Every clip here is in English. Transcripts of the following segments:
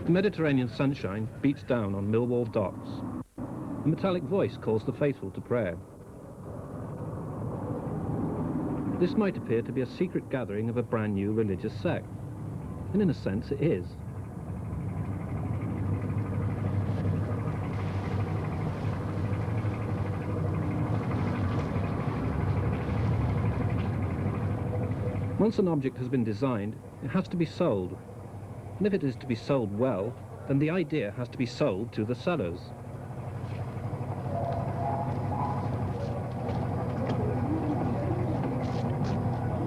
The Mediterranean sunshine beats down on Millwall docks. A metallic voice calls the faithful to prayer. This might appear to be a secret gathering of a brand new religious sect, and in a sense it is. Once an object has been designed, it has to be sold. And if it is to be sold well, then the idea has to be sold to the sellers.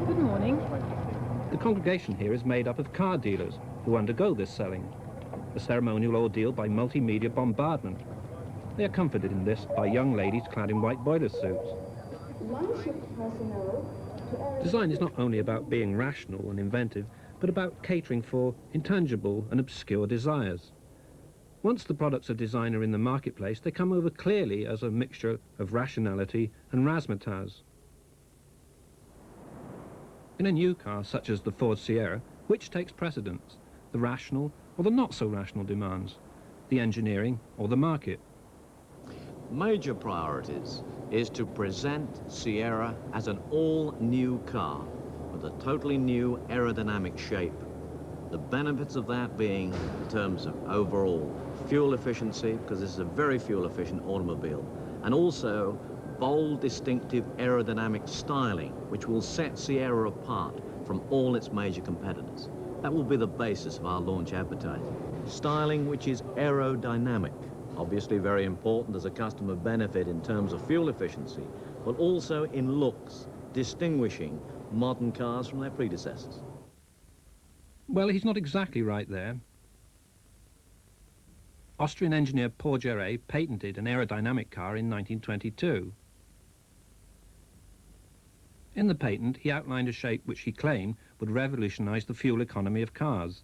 Good morning. The congregation here is made up of car dealers who undergo this selling, a ceremonial ordeal by multimedia bombardment. They are comforted in this by young ladies clad in white boiler suits. Design is not only about being rational and inventive, but about catering for intangible and obscure desires. Once the products of design are in the marketplace, they come over clearly as a mixture of rationality and razzmatazz. In a new car, such as the Ford Sierra, which takes precedence? The rational or the not-so-rational demands? The engineering or the market? Major priorities is to present Sierra as an all-new car with a totally new aerodynamic shape. The benefits of that being in terms of overall fuel efficiency, because this is a very fuel-efficient automobile, and also bold, distinctive aerodynamic styling, which will set Sierra apart from all its major competitors. That will be the basis of our launch advertising. Styling which is aerodynamic, obviously very important as a customer benefit in terms of fuel efficiency, but also in looks, distinguishing modern cars from their predecessors. Well, he's not exactly right there. Austrian engineer Paul Géré patented an aerodynamic car in 1922. In the patent, he outlined a shape which he claimed would revolutionize the fuel economy of cars.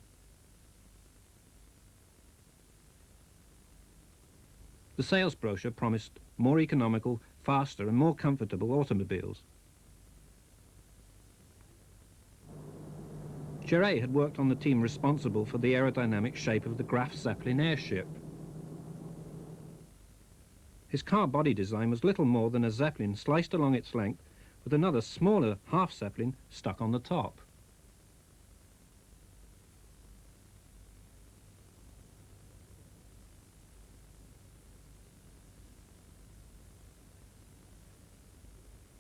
The sales brochure promised more economical, faster and more comfortable automobiles. Géré had worked on the team responsible for the aerodynamic shape of the Graf Zeppelin airship. His car body design was little more than a Zeppelin sliced along its length with another smaller half-Zeppelin stuck on the top.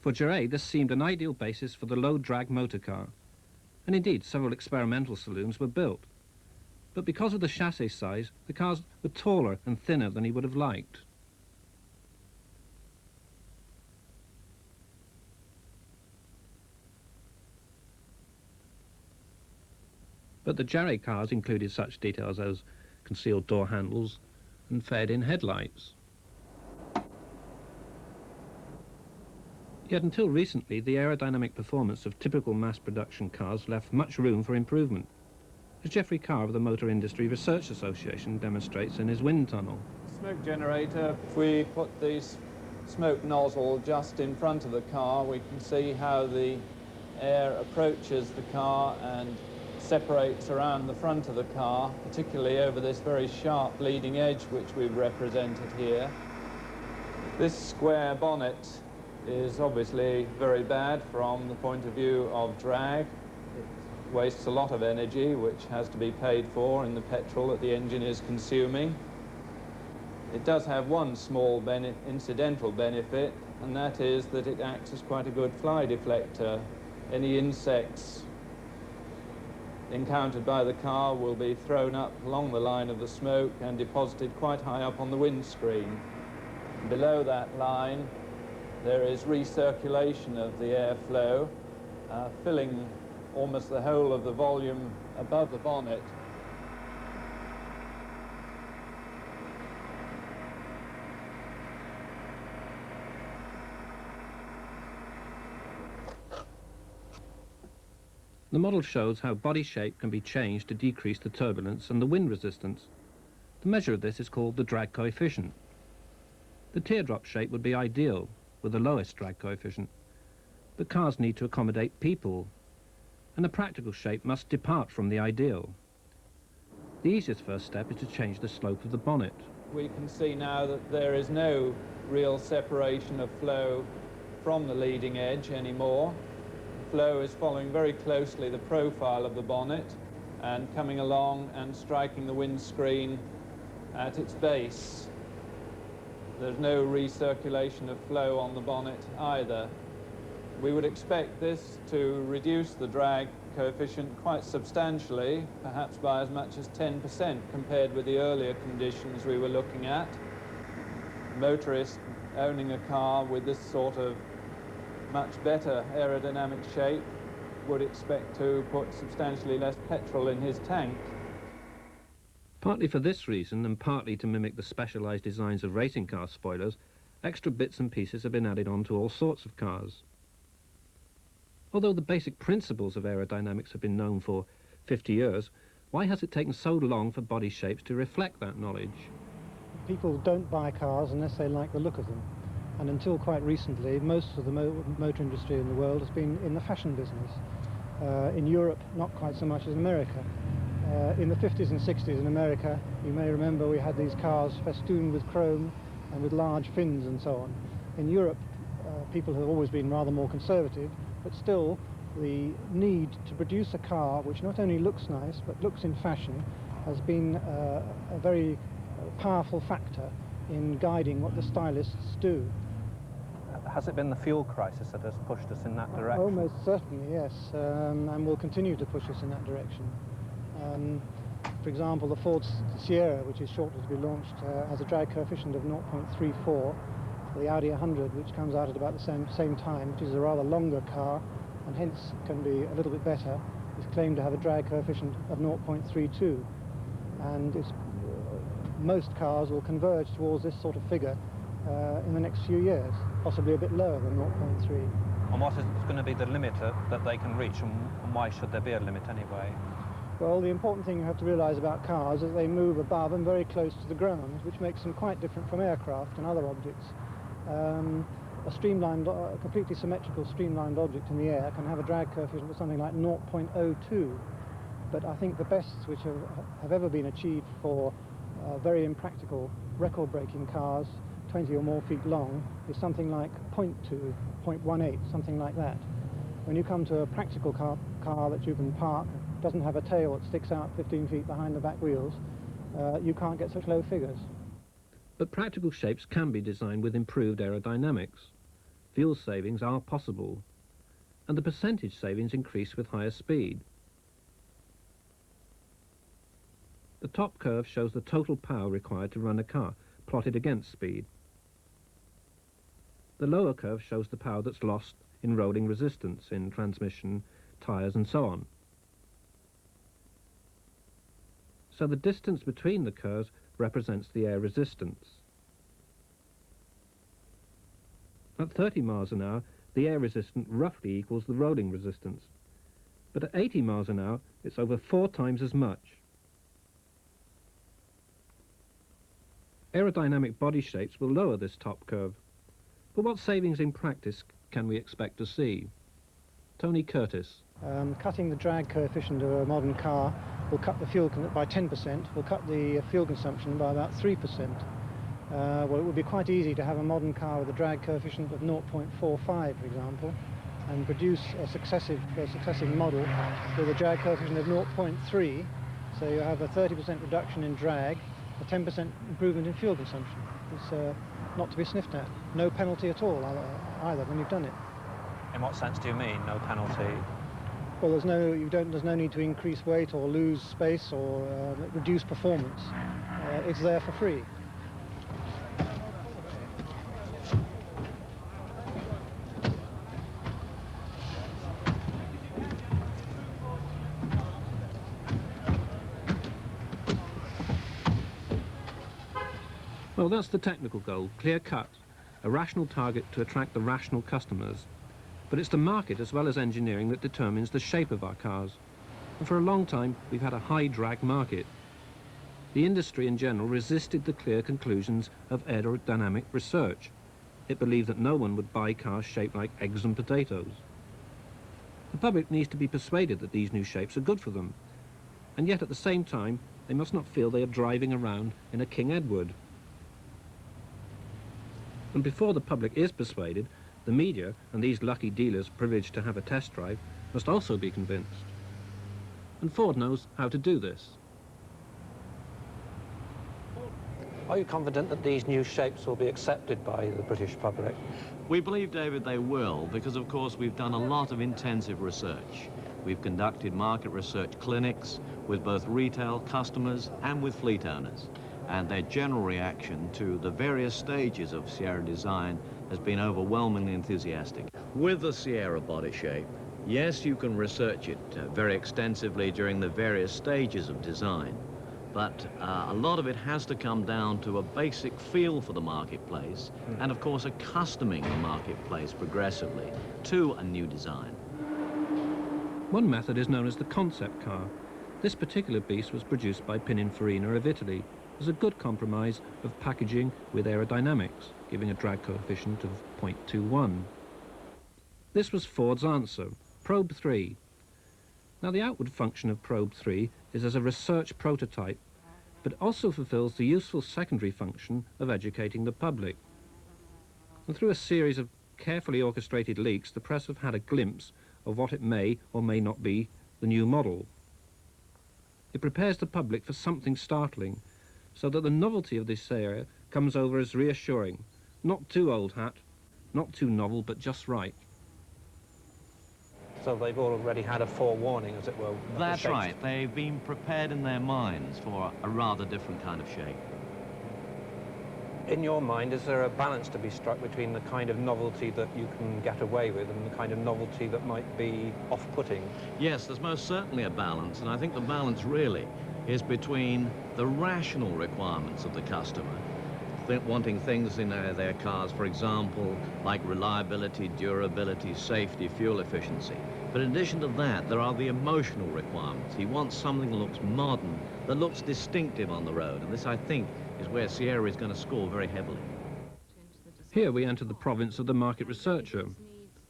For Géré, this seemed an ideal basis for the low-drag motor car, and indeed several experimental saloons were built. But because of the chassis size, the cars were taller and thinner than he would have liked. But the Géré cars included such details as concealed door handles and fed-in headlights. Yet until recently, the aerodynamic performance of typical mass-production cars left much room for improvement, as Geoffrey Carr of the Motor Industry Research Association demonstrates in his wind tunnel. Smoke generator, if we put the smoke nozzle just in front of the car, we can see how the air approaches the car and separates around the front of the car, particularly over this very sharp leading edge which we've represented here. This square bonnet is obviously very bad from the point of view of drag. It wastes a lot of energy which has to be paid for in the petrol that the engine is consuming. It does have one small incidental benefit, and that is that it acts as quite a good fly deflector. Any insects encountered by the car will be thrown up along the line of the smoke and deposited quite high up on the windscreen. Below that line there is recirculation of the airflow, filling almost the whole of the volume above the bonnet. The model shows how body shape can be changed to decrease the turbulence and the wind resistance. The measure of this is called the drag coefficient. The teardrop shape would be ideal, with the lowest drag coefficient. But cars need to accommodate people, and the practical shape must depart from the ideal. The easiest first step is to change the slope of the bonnet. We can see now that there is no real separation of flow from the leading edge anymore. Flow is following very closely the profile of the bonnet and coming along and striking the windscreen at its base. There's no recirculation of flow on the bonnet either. We would expect this to reduce the drag coefficient quite substantially, perhaps by as much as 10% compared with the earlier conditions we were looking at. Motorists owning a car with this sort of much better aerodynamic shape would expect to put substantially less petrol in his tank. Partly for this reason, and partly to mimic the specialised designs of racing car spoilers, extra bits and pieces have been added on to all sorts of cars. Although the basic principles of aerodynamics have been known for 50 years, why has it taken so long for body shapes to reflect that knowledge? People don't buy cars unless they like the look of them. And until quite recently, most of the motor industry in the world has been in the fashion business. In Europe, not quite so much as in America. In the 50s and 60s in America, you may remember we had these cars festooned with chrome and with large fins and so on. In Europe, people have always been rather more conservative, but still the need to produce a car which not only looks nice but looks in fashion has been a very powerful factor in guiding what the stylists do. Has it been the fuel crisis that has pushed us in that direction? Almost certainly, yes, and will continue to push us in that direction. For example, the Ford Sierra, which is shortly to be launched, has a drag coefficient of 0.34. The Audi 100, which comes out at about the same time, which is a rather longer car and hence can be a little bit better, is claimed to have a drag coefficient of 0.32. And most cars will converge towards this sort of figure in the next few years, possibly a bit lower than 0.3. And what is going to be the limit that they can reach, and why should there be a limit anyway? Well, the important thing you have to realise about cars is that they move above and very close to the ground, which makes them quite different from aircraft and other objects. A completely symmetrical streamlined object in the air can have a drag coefficient of something like 0.02. But I think the bests which have ever been achieved for very impractical record-breaking cars, 20 or more feet long, is something like 0.2, 0.18, something like that. When you come to a practical car that you can park, doesn't have a tail that sticks out 15 feet behind the back wheels, you can't get such low figures. But practical shapes can be designed with improved aerodynamics. Fuel savings are possible, and the percentage savings increase with higher speed. The top curve shows the total power required to run a car, plotted against speed. The lower curve shows the power that's lost in rolling resistance, in transmission, tyres and so on. So the distance between the curves represents the air resistance. At 30 miles an hour, the air resistance roughly equals the rolling resistance. But at 80 miles an hour, it's over 4 times as much. Aerodynamic body shapes will lower this top curve. But what savings in practice can we expect to see? Toni Curtis. Cutting the drag coefficient of a modern car will cut the fuel by 10%, will cut the fuel consumption by about 3%. Well, it would be quite easy to have a modern car with a drag coefficient of 0.45, for example, and produce a successive model with a drag coefficient of 0.3, so you have a 30% reduction in drag, a 10% improvement in fuel consumption. It's not to be sniffed at. No penalty at all either when you've done it. In what sense do you mean, no penalty? Well, there's no need to increase weight or lose space or reduce performance. It's there for free. Well, that's the technical goal, clear cut, a rational target to attract the rational customers. But it's the market as well as engineering that determines the shape of our cars. And for a long time, we've had a high drag market. The industry in general resisted the clear conclusions of aerodynamic research. It believed that no one would buy cars shaped like eggs and potatoes. The public needs to be persuaded that these new shapes are good for them. And yet at the same time, they must not feel they are driving around in a King Edward. And before the public is persuaded, the media and these lucky dealers privileged to have a test drive must also be convinced. And Ford knows how to do this. Are you confident that these new shapes will be accepted by the British public? We believe, David, they will, because of course we've done a lot of intensive research. We've conducted market research clinics with both retail customers and with fleet owners. And their general reaction to the various stages of Sierra design has been overwhelmingly enthusiastic. With the Sierra body shape, yes, you can research it very extensively during the various stages of design, but a lot of it has to come down to a basic feel for the marketplace and, of course, accustoming the marketplace progressively to a new design. One method is known as the concept car. This particular beast was produced by Pininfarina of Italy as a good compromise of packaging with aerodynamics, giving a drag coefficient of 0.21. This was Ford's answer, Probe 3. Now, the outward function of Probe 3 is as a research prototype, but also fulfills the useful secondary function of educating the public. And through a series of carefully orchestrated leaks, the press have had a glimpse of what it may or may not be the new model. It prepares the public for something startling, so that the novelty of this Sierra comes over as reassuring. Not too old hat, not too novel, but just right. So they've already had a forewarning, as it were. That's right. They've been prepared in their minds for a rather different kind of shape. In your mind, is there a balance to be struck between the kind of novelty that you can get away with and the kind of novelty that might be off-putting? Yes, there's most certainly a balance, and I think the balance really is between the rational requirements of the customer, wanting things in their cars, for example, like reliability, durability, safety, fuel efficiency. But in addition to that, there are the emotional requirements. He wants something that looks modern, that looks distinctive on the road, and this, I think, is where Sierra is going to score very heavily. Here we enter the province of the market researcher,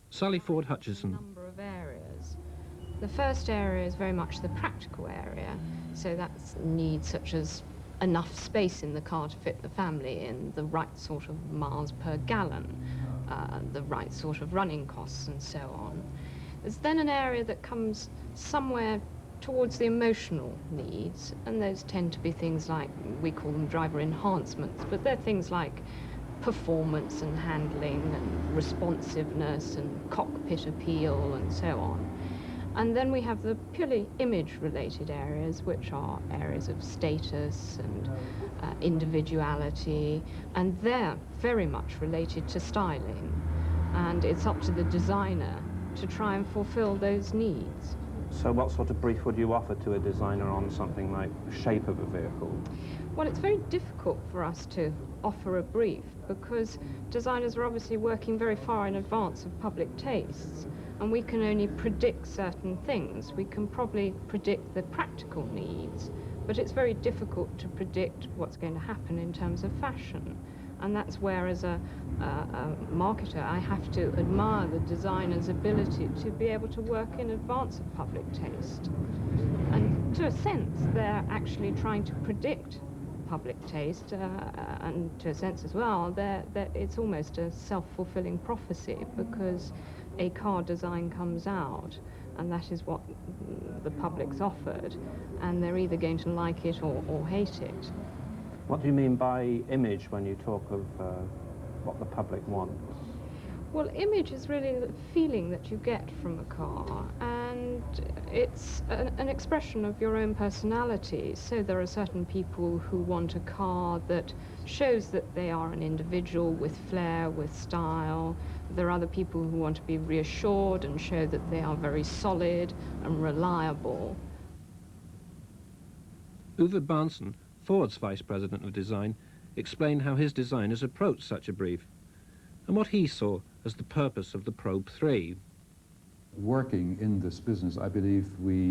Sally Ford Hutchison. Number of areas. The first area is very much the practical area, so that's needs such as enough space in the car to fit the family in, the right sort of miles per gallon, the right sort of running costs and so on. There's then an area that comes somewhere towards the emotional needs, and those tend to be things like, we call them driver enhancements, but they're things like performance and handling and responsiveness and cockpit appeal and so on. And then we have the purely image-related areas, which are areas of status and individuality, and they're very much related to styling. And it's up to the designer to try and fulfill those needs. So what sort of brief would you offer to a designer on something like the shape of a vehicle? Well, it's very difficult for us to offer a brief because designers are obviously working very far in advance of public tastes, and we can only predict certain things. We can probably predict the practical needs, but it's very difficult to predict what's going to happen in terms of fashion. And that's where, as a marketer, I have to admire the designer's ability to be able to work in advance of public taste. And to a sense, they're actually trying to predict public taste, and to a sense as well, it's almost a self-fulfilling prophecy, because a car design comes out, and that is what the public's offered, and they're either going to like it or hate it. What do you mean by image when you talk of what the public wants? Well, image is really the feeling that you get from a car, and it's an expression of your own personality. So there are certain people who want a car that shows that they are an individual with flair, with style. There are other people who want to be reassured and show that they are very solid and reliable. Uwe Bahnsen, Ford's Vice President of Design, explained how his designers approached such a brief and what he saw as the purpose of the Probe 3. Working in this business, I believe we